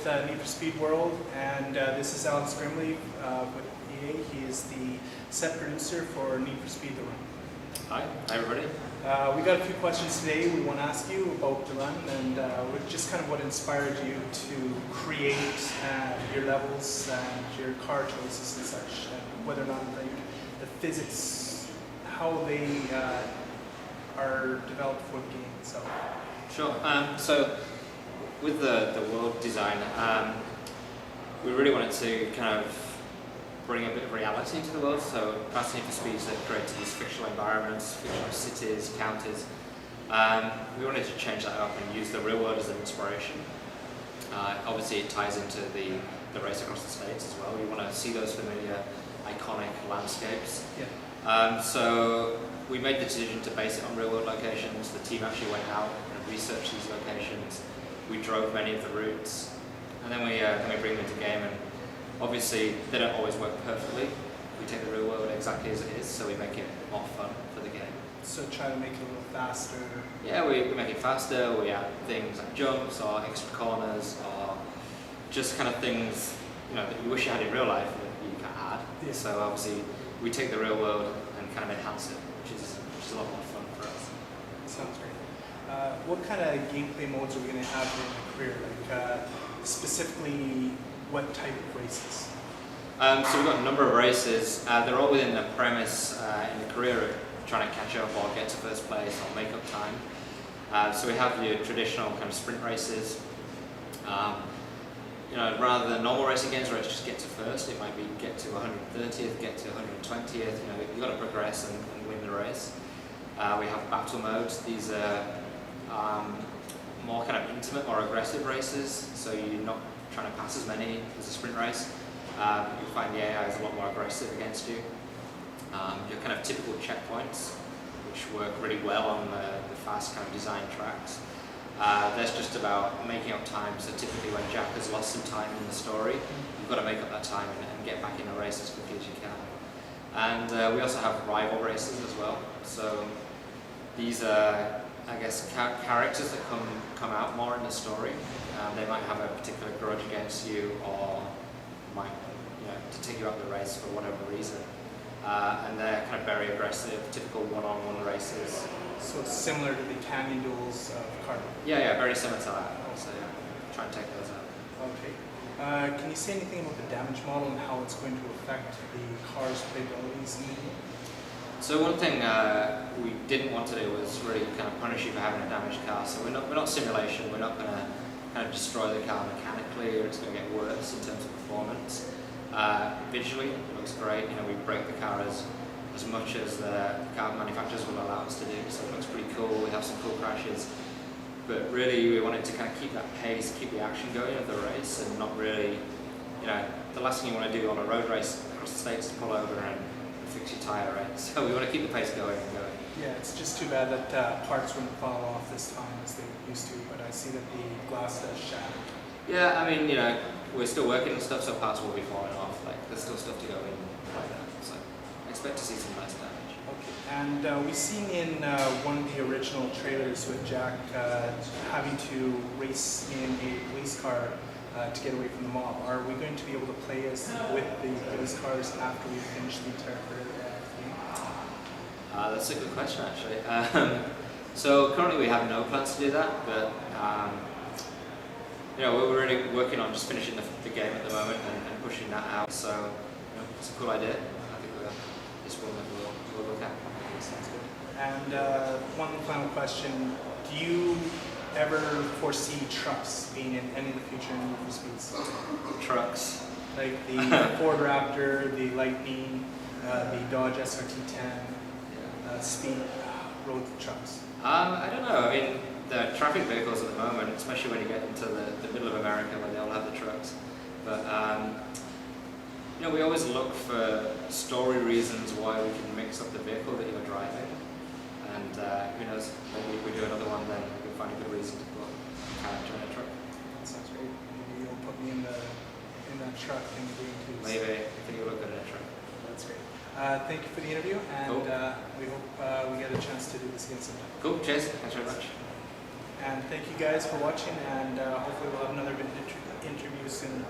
with ND4SPDWorld, and this is Alex Grimbley with EA. He is the set producer for ND4SPD The Run. Hi everybody. We got a few questions today we want to ask you about The Run, and just kind of what inspired you to create your levels and your car choices and such, and whether or not like the physics, how they are developed for the game itself. Sure. So with the world design, we really wanted to kind of bring a bit of reality into the world. So past NFS that created these fictional environments, fictional cities, counties. We wanted to change that up and use the real world as an inspiration. Obviously it ties into the race across the states as well. We want to see those familiar, iconic landscapes. Yeah. So we made the decision to base it on real world locations. The team actually went out and researched these locations. We drove many of the routes, and then we bring them into game. And obviously, they don't always work perfectly. We take the real world exactly as it is, so we make it more fun for the game. So try to make it a little faster. Yeah, we make it faster. We add things like jumps or extra corners or just kind of things that you wish you had in real life that you can add. Yeah. So obviously, we take the real world and kind of enhance it, which is a lot more fun for us. Sounds great. What kind of gameplay modes are we going to have in the career? Like specifically, what type of races? So we've got a number of races. They're all within the premise in the career of trying to catch up or get to first place or make up time. So we have your traditional kind of sprint races. Rather than normal racing games where it's just get to first, it might be get to 130th, get to 120th. You've got to progress and win the race. We have battle modes. These are more kind of intimate or aggressive races, so you're not trying to pass as many as a sprint race. You'll find the AI is a lot more aggressive against you. Your kind of typical checkpoints, which work really well on the fast kind of design tracks. That's just about making up time, so typically when Jack has lost some time in the story, you've got to make up that time and get back in a race as quickly as you can. And we also have rival races as well, so these are, I guess, characters that come out more in the story. They might have a particular grudge against you, or might, to take you out of the race for whatever reason. And they're kind of very aggressive, typical one-on-one races. So it's similar to the canyon duels of Carbon. Yeah, very similar to that. So yeah, try and take those out. Okay. Can you say anything about the damage model and how it's going to affect the car's playabilities in the game? So one thing we didn't want to do was really kind of punish you for having a damaged car. So we're not simulation. We're not going to kind of destroy the car mechanically, or it's going to get worse in terms of performance. Visually, it looks great. We break the car as much as the car manufacturers will allow us to do. So it looks pretty cool. We have some cool crashes. But really, we wanted to kind of keep that pace, keep the action going of the race, and not really, the last thing you want to do on a road race across the states is pull over and fix your tyre, right? So we want to keep the pace going and going. Yeah, it's just too bad that parts wouldn't fall off this time as they used to, but I see that the glass does shatter. Yeah, I mean, we're still working on stuff, so parts will be falling off. Like, there's still stuff to go in like that. So I expect to see some nice damage. Okay, and we've seen in one of the original trailers with Jack having to race in a police car to get away from the mob. Are we going to be able to play as with the police cars after we finish the entire career of the game? That's a good question, actually. So currently we have no plans to do that, but we're really working on just finishing the game at the moment and pushing that out. So it's a cool idea. I think it's one that we'll look at. Sounds good. And one final question: do you ever foresee trucks being in any of the future NFS? Trucks? Like the Ford Raptor, the Lightning, the Dodge SRT10, speed road trucks? I don't know. I mean, the traffic vehicles at the moment, especially when you get into the middle of America where they all have the trucks. But we always look for story reasons why we can mix up the vehicle that you're driving. And who knows, maybe if we do another one, then we can find a good reason to put a character in a truck. That sounds great. Maybe you'll put me in that truck in the game too. Maybe. I think you'll look good in a truck. That's great. Thank you for the interview, and cool. We hope we get a chance to do this again sometime. Cool. Cheers. Thanks very much. And thank you guys for watching, and hopefully we'll have another interview soon.